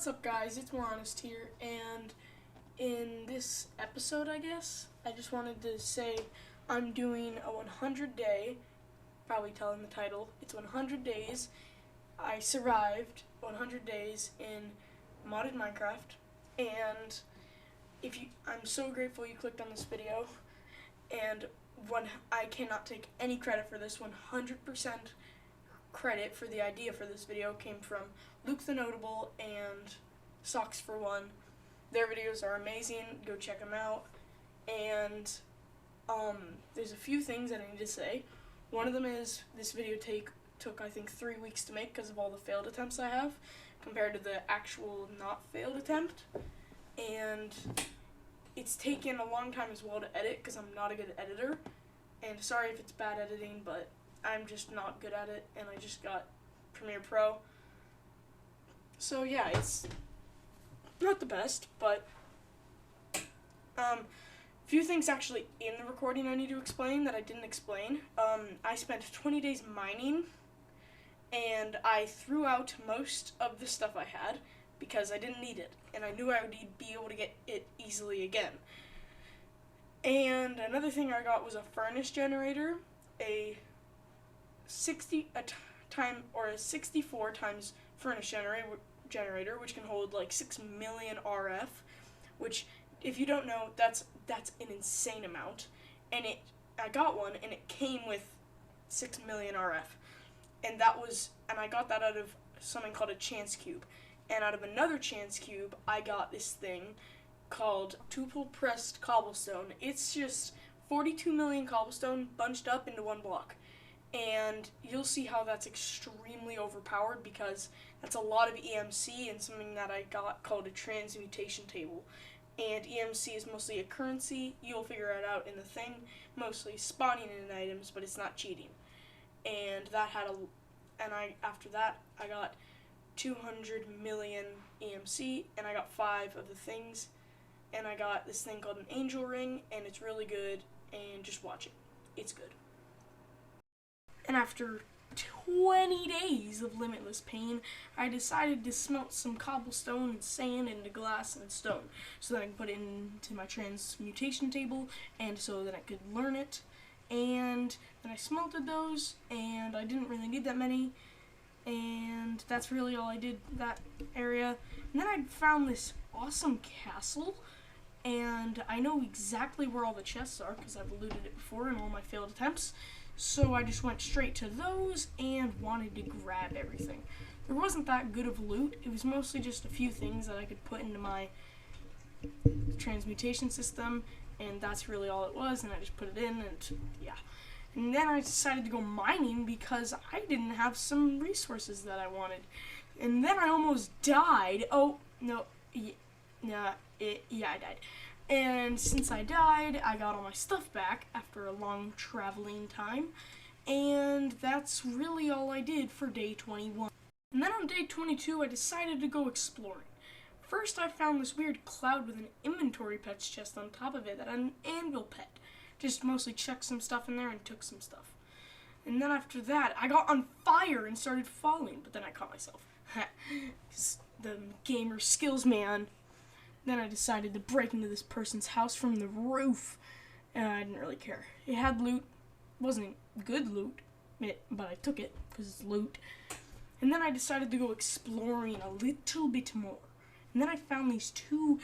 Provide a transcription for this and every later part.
What's up, guys? It's More Honest here, and in this episode, I just wanted to say I'm doing a 100-day, probably telling the title, it's 100 days. I survived 100 days in modded Minecraft, and I'm so grateful you clicked on this video, and I cannot take any credit for this. 100% credit for the idea for this video came from Luke the Notable and Socks for One. Their videos are amazing. Go check them out. And there's a few things that I need to say. One of them is this video took I think 3 weeks to make because of all the failed attempts I have compared to the actual not failed attempt. And it's taken a long time as well to edit because I'm not a good editor. And sorry if it's bad editing, but I'm just not good at it, and I just got Premiere Pro. So yeah, it's not the best, but few things actually in the recording I need to explain that I didn't explain. I spent 20 days mining, and I threw out most of the stuff I had because I didn't need it, and I knew I would be able to get it easily again. And another thing I got was a furnace generator, a 64 times furnace generator, which can hold like 6 million RF, which, if you don't know, that's an insane amount. And I got one, and it came with 6 million RF, and I got that out of something called a chance cube. And out of another chance cube, I got this thing called tuple pressed cobblestone. It's just 42 million cobblestone bunched up into one block. And you'll see how that's extremely overpowered because that's a lot of EMC and something that I got called a transmutation table. And EMC is mostly a currency. You'll figure it out in the thing. Mostly spawning in items, but it's not cheating. And after that, I got 200 million EMC, and I got 5 of the things. And I got this thing called an angel ring, and it's really good, and just watch it. It's good. And after 20 days of limitless pain, I decided to smelt some cobblestone and sand into glass and stone so that I could put it into my transmutation table and so that I could learn it. And then I smelted those, and I didn't really need that many, and that's really all I did that area. And then I found this awesome castle, and I know exactly where all the chests are because I've looted it before in all my failed attempts. So I just went straight to those and wanted to grab everything. There wasn't that good of loot. It was mostly just a few things that I could put into my transmutation system, and that's really all it was, and I just put it in, and yeah. And then I decided to go mining because I didn't have some resources that I wanted. And then I almost died. Oh, no. Yeah, I died. And since I died, I got all my stuff back after a long traveling time. And that's really all I did for day 21. And then on day 22, I decided to go exploring. First, I found this weird cloud with an inventory pets chest on top of it that had an anvil pet. Just mostly chucked some stuff in there and took some stuff. And then after that, I got on fire and started falling, but then I caught myself. The gamer skills, man. Then I decided to break into this person's house from the roof, and I didn't really care. It had loot. It wasn't good loot, but I took it because it's loot. And then I decided to go exploring a little bit more. And then I found these 2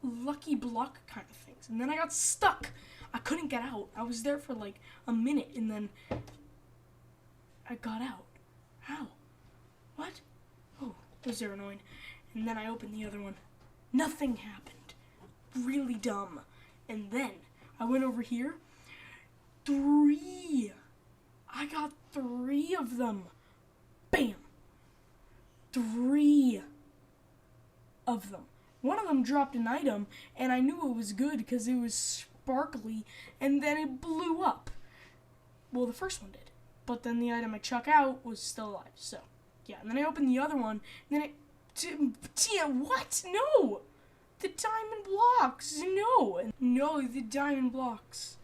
lucky block kind of things, and then I got stuck. I couldn't get out. I was there for like a minute, and then I got out. How? What? Oh, those are annoying. And then I opened the other one. Nothing happened. Really dumb. And then I went over here. 3. I got 3 of them. Bam. 3 of them. One of them dropped an item, and I knew it was good because it was sparkly, and then it blew up. Well, the first one did. But then the item I chuck out was still alive. So, yeah. And then I opened the other one, and then it... Yeah, what? No! The diamond blocks! No, the diamond blocks.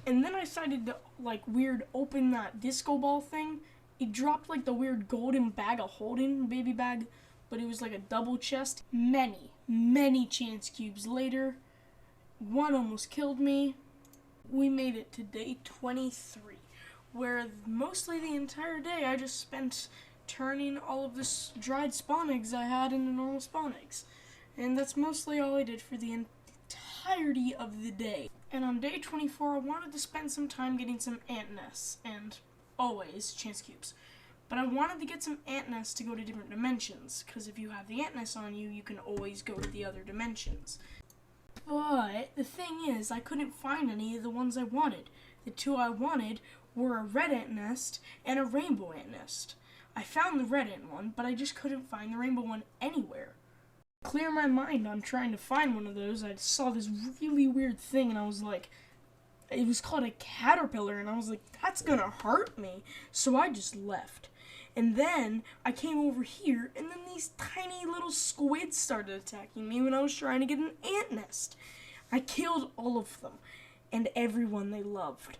And then I decided to, like, weird open that disco ball thing. It dropped, like, the weird golden bag of holding baby bag but it was like a double chest. Many chance cubes later, one almost killed me. We made it to day 23, where mostly the entire day I just spent turning all of this dried spawn eggs I had into normal spawn eggs. And that's mostly all I did for the entirety of the day. And on day 24, I wanted to spend some time getting some ant nests, and always chance cubes. But I wanted to get some ant nests to go to different dimensions, because if you have the ant nests on you, you can always go to the other dimensions. But the thing is, I couldn't find any of the ones I wanted. The two I wanted were a red ant nest and a rainbow ant nest. I found the red ant one, but I just couldn't find the rainbow one anywhere. To clear my mind on trying to find one of those, I saw this really weird thing, and I was like, it was called a caterpillar, and I was like, that's gonna hurt me. So I just left. And then I came over here, and then these tiny little squids started attacking me when I was trying to get an ant nest. I killed all of them, and everyone they loved.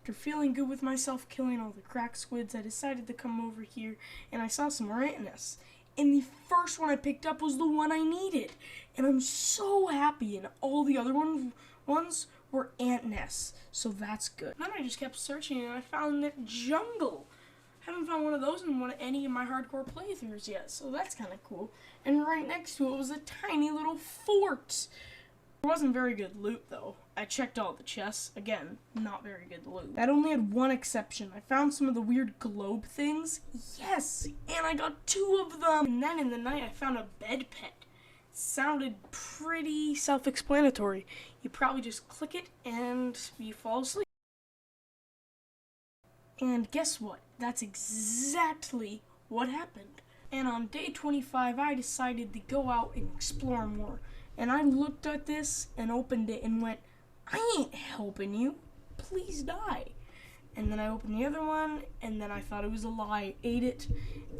After feeling good with myself killing all the crack squids, I decided to come over here, and I saw some more ant nests. And the first one I picked up was the one I needed. And I'm so happy, and all the other ones were ant nests, so that's good. Then I just kept searching, and I found that jungle. Haven't found one of those in any of my hardcore playthroughs yet, so that's kind of cool. And right next to it was a tiny little fort. It wasn't very good loot, though. I checked all the chests. Again, not very good loot. That only had one exception. I found some of the weird globe things. Yes! And I got 2 of them! And then in the night, I found a bed pet. It sounded pretty self-explanatory. You probably just click it and you fall asleep. And guess what? That's exactly what happened. And on day 25, I decided to go out and explore more. And I looked at this and opened it and went, I ain't helping you. Please die. And then I opened the other one, and then I thought it was a lie, ate it,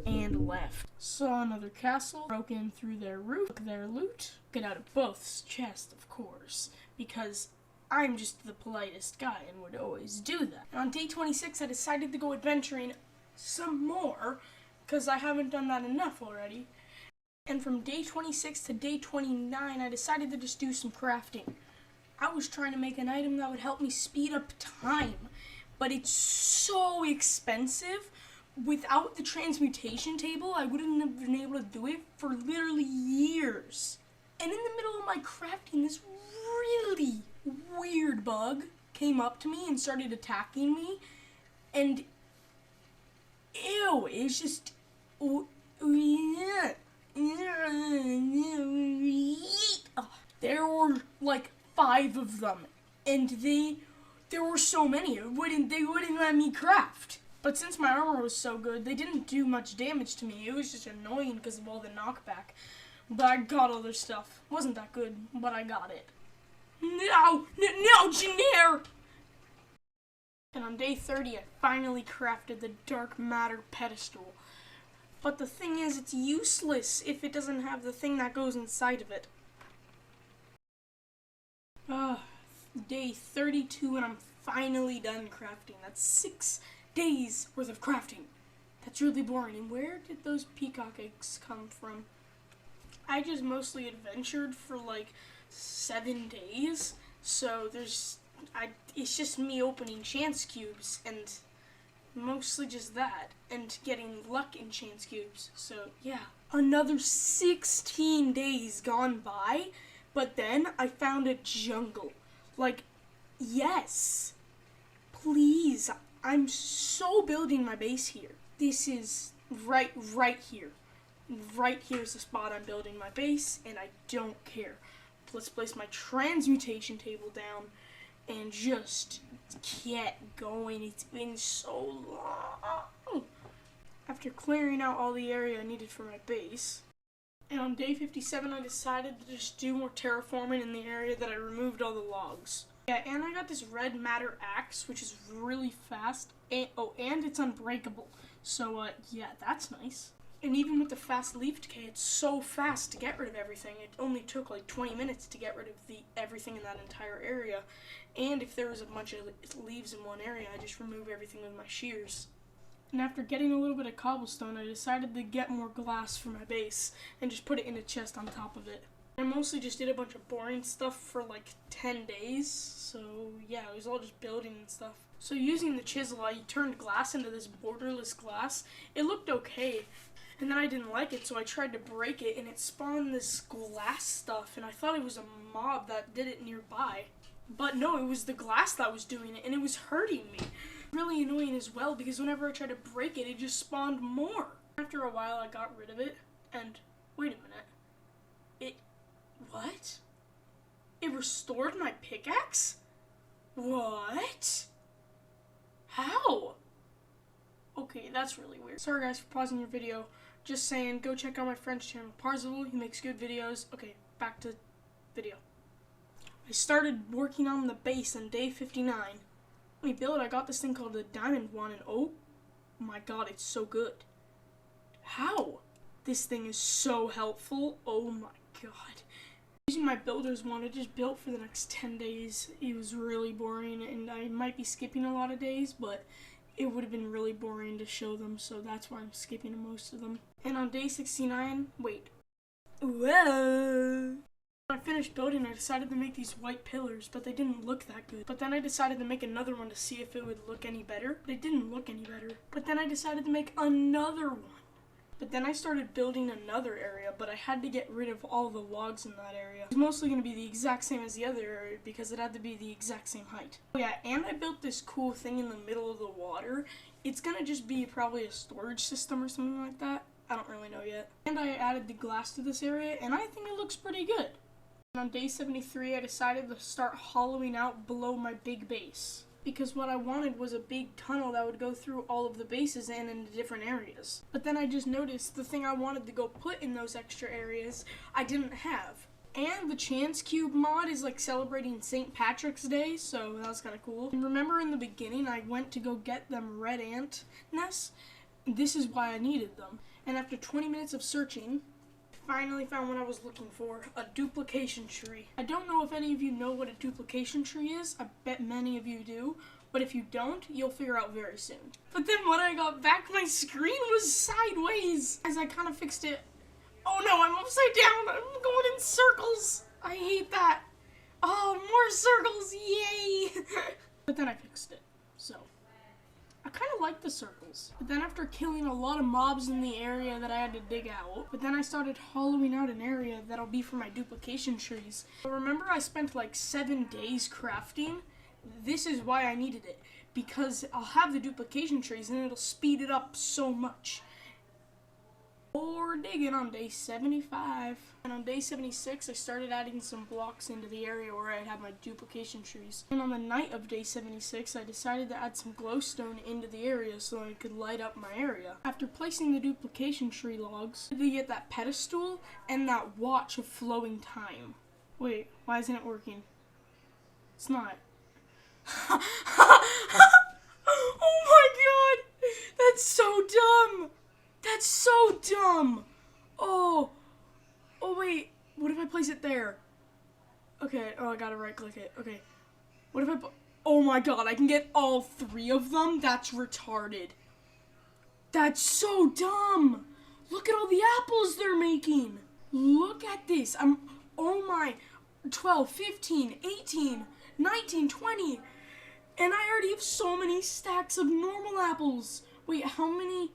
and left. Saw another castle, broke in through their roof, took their loot, get out of both chests, of course, because I'm just the politest guy and would always do that. And on day 26, I decided to go adventuring some more, because I haven't done that enough already. And from day 26 to day 29, I decided to just do some crafting. I was trying to make an item that would help me speed up time, but it's so expensive. Without the transmutation table, I wouldn't have been able to do it for literally years. And in the middle of my crafting, this really weird bug came up to me and started attacking me, and ew, it's just, there were like 5 of them, and there were so many, they wouldn't let me craft. But since my armor was so good, they didn't do much damage to me. It was just annoying because of all the knockback. But I got other stuff. Wasn't that good, but I got it. No, Janair! And on day 30, I finally crafted the dark matter pedestal. But the thing is, it's useless if it doesn't have the thing that goes inside of it. Day 32, and I'm finally done crafting. That's 6 days worth of crafting. That's really boring. And where did those peacock eggs come from? I just mostly adventured for like 7 days, so it's just me opening chance cubes and mostly just that, and getting luck in chance cubes. So yeah, another 16 days gone by, but then I found a jungle. Like, yes, please, I'm so building my base here. This is right here. Right here's the spot I'm building my base, and I don't care. Let's place my transmutation table down and just get going. It's been so long. After clearing out all the area I needed for my base, and on day 57 I decided to just do more terraforming in the area that I removed all the logs. Yeah, and I got this red matter axe, which is really fast, and it's unbreakable. So yeah, that's nice. And even with the fast leaf decay, it's so fast to get rid of everything. It only took like 20 minutes to get rid of everything in that entire area. And if there was a bunch of leaves in one area, I just remove everything with my shears. And after getting a little bit of cobblestone, I decided to get more glass for my base and just put it in a chest on top of it. I mostly just did a bunch of boring stuff for like 10 days, so yeah, it was all just building and stuff. So using the chisel, I turned glass into this borderless glass. It looked okay, and then I didn't like it, so I tried to break it, and it spawned this glass stuff, and I thought it was a mob that did it nearby. But no, it was the glass that was doing it, and it was hurting me. Really annoying as well, because whenever I tried to break it, it just spawned more. After a while, I got rid of it, and wait a minute. What? It restored my pickaxe? What? How? Okay, that's really weird. Sorry guys for pausing your video. Just saying, go check out my friend's channel, Parzival. He makes good videos. Okay, back to video. I started working on the base on day 59. When we built, I got this thing called the diamond one, and oh my god, it's so good. How? This thing is so helpful. Oh my god. Using my builder's one, I just built for the next 10 days. It was really boring, and I might be skipping a lot of days, but it would have been really boring to show them, so that's why I'm skipping most of them. And on day 69, wait. Whoa! When I finished building, I decided to make these white pillars, but they didn't look that good. But then I decided to make another one to see if it would look any better. They didn't look any better. But then I decided to make another one. But then I started building another area, but I had to get rid of all the logs in that area. It was mostly going to be the exact same as the other area because it had to be the exact same height. Oh yeah, and I built this cool thing in the middle of the water. It's going to just be probably a storage system or something like that. I don't really know yet. And I added the glass to this area, and I think it looks pretty good. And on day 73, I decided to start hollowing out below my big base, because what I wanted was a big tunnel that would go through all of the bases and into different areas. But then I just noticed the thing I wanted to go put in those extra areas, I didn't have. And the Chance Cube mod is like celebrating St. Patrick's Day, so that was kind of cool. And remember in the beginning, I went to go get them red ant nests? This is why I needed them. And after 20 minutes of searching, finally found what I was looking for, a duplication tree. I don't know if any of you know what a duplication tree is. I bet many of you do. But if you don't, you'll figure out very soon. But then when I got back, my screen was sideways. As I kind of fixed it. Oh no, I'm upside down. I'm going in circles. I hate that. Oh, more circles. Yay. But then I fixed it. So I kind of like the circles. But then after killing a lot of mobs in the area that I had to dig out, but then I started hollowing out an area that'll be for my duplication trees. But remember I spent like 7 days crafting? This is why I needed it. Because I'll have the duplication trees and it'll speed it up so much. Or digging on day 75. And on day 76, I started adding some blocks into the area where I had my duplication trees. And on the night of day 76, I decided to add some glowstone into the area so I could light up my area. After placing the duplication tree logs, I had to get that pedestal and that watch of flowing time. Wait, why isn't it working? It's not. Oh my god! That's so dumb! That's so dumb! Oh wait, what if I place it there? Okay, oh I gotta right click it, okay. What if I oh my god, I can get all 3 of them? That's retarded. That's so dumb! Look at all the apples they're making! Look at this, oh my, 12, 15, 18, 19, 20, and I already have so many stacks of normal apples. Wait, how many?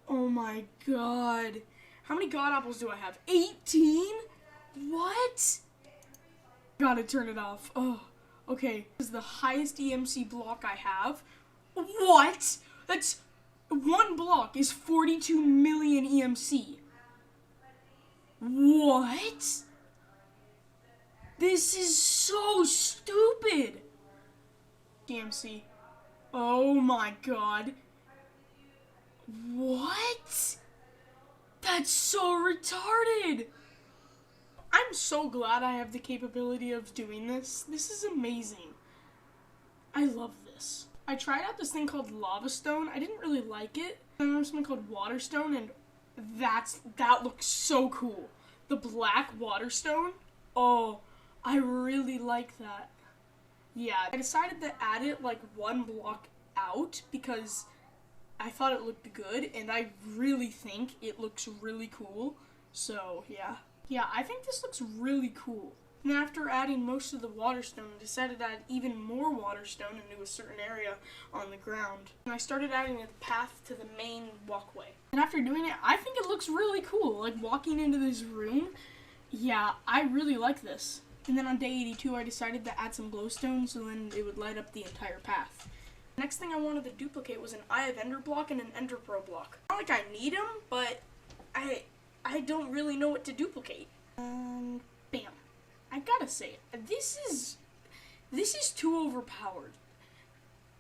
Oh my god. How many god apples do I have? 18? What? Gotta turn it off. Oh, okay. This is the highest EMC block I have. What? That's, 1 block is 42 million EMC. What? This is so stupid. EMC. Oh my god. What? That's so retarded. I'm so glad I have the capability of doing this. This is amazing. I love this. I tried out this thing called lava stone. I didn't really like it. Then there's something called water stone, and that looks so cool. The black water stone. Oh, I really like that. Yeah, I decided to add it like 1 block out because I thought it looked good, and I really think it looks really cool. So, yeah. Yeah, I think this looks really cool. And after adding most of the water stone, I decided to add even more water stone into a certain area on the ground. And I started adding a path to the main walkway. And after doing it, I think it looks really cool. Like, walking into this room, yeah, I really like this. And then on day 82, I decided to add some glowstone so then it would light up the entire path. The next thing I wanted to duplicate was an Eye of Ender block and an Ender Pearl block. Not like I need them, but I don't really know what to duplicate. Bam. I gotta say, this is too overpowered.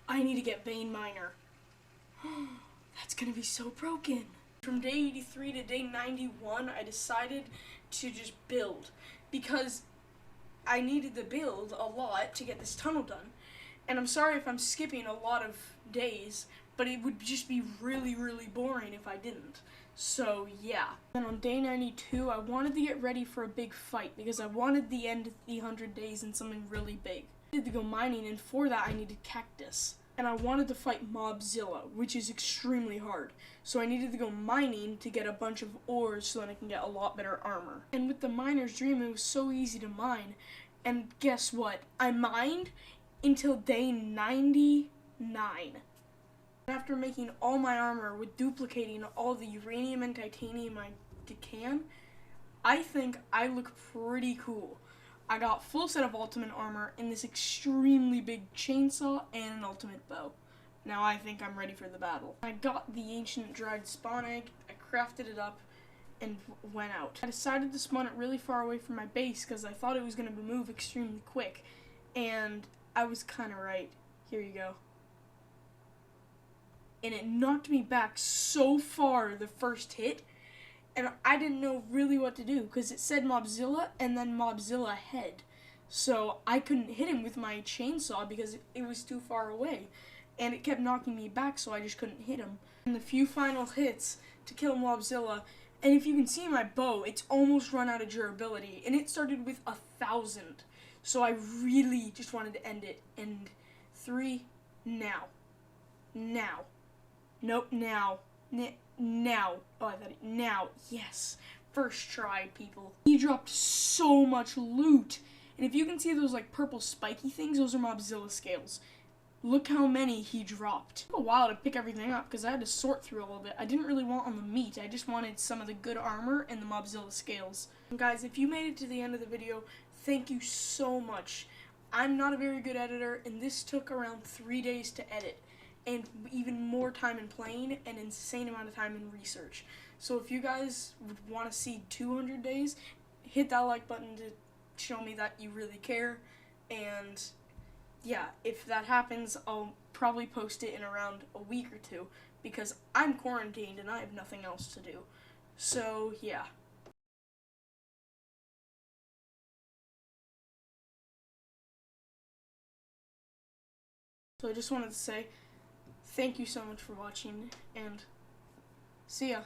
I need to get Vein Miner. That's gonna be so broken. From day 83 to day 91, I decided to just build because I needed to build a lot to get this tunnel done. And I'm sorry if I'm skipping a lot of days, but it would just be really, really boring if I didn't. So, yeah. Then on day 92, I wanted to get ready for a big fight because I wanted the end of the 100 days in something really big. I needed to go mining, and for that I needed cactus. And I wanted to fight Mobzilla, which is extremely hard. So I needed to go mining to get a bunch of ores so that I can get a lot better armor. And with the miner's dream, it was so easy to mine. And guess what? I mined until day 99. After making all my armor with duplicating all the uranium and titanium I can, I think I look pretty cool. I got full set of ultimate armor in this extremely big chainsaw and an ultimate bow. Now I think I'm ready for the battle. I got the ancient dried spawn egg, I crafted it up, and went out. I decided to spawn it really far away from my base because I thought it was going to move extremely quick, and I was kind of right. Here you go. And it knocked me back so far the first hit, and I didn't know really what to do because it said Mobzilla and then Mobzilla head. So I couldn't hit him with my chainsaw because it was too far away, and it kept knocking me back, so I just couldn't hit him. And the few final hits to kill Mobzilla, and if you can see my bow, it's almost run out of durability, and it started with 1,000. So I really just wanted to end it. And 3, now. Now. Nope, now. Now. Oh, I thought now. Yes. First try, people. He dropped so much loot. And if you can see those like purple spiky things, those are Mobzilla scales. Look how many he dropped. It took a while to pick everything up because I had to sort through all of it. I didn't really want on the meat. I just wanted some of the good armor and the Mobzilla scales. And guys, if you made it to the end of the video, thank you so much. I'm not a very good editor, and this took around 3 days to edit, and even more time in playing, and an insane amount of time in research. So if you guys would want to see 200 days, hit that like button to show me that you really care, and yeah, if that happens, I'll probably post it in around a week or two, because I'm quarantined and I have nothing else to do. So, yeah. So I just wanted to say, thank you so much for watching, and see ya.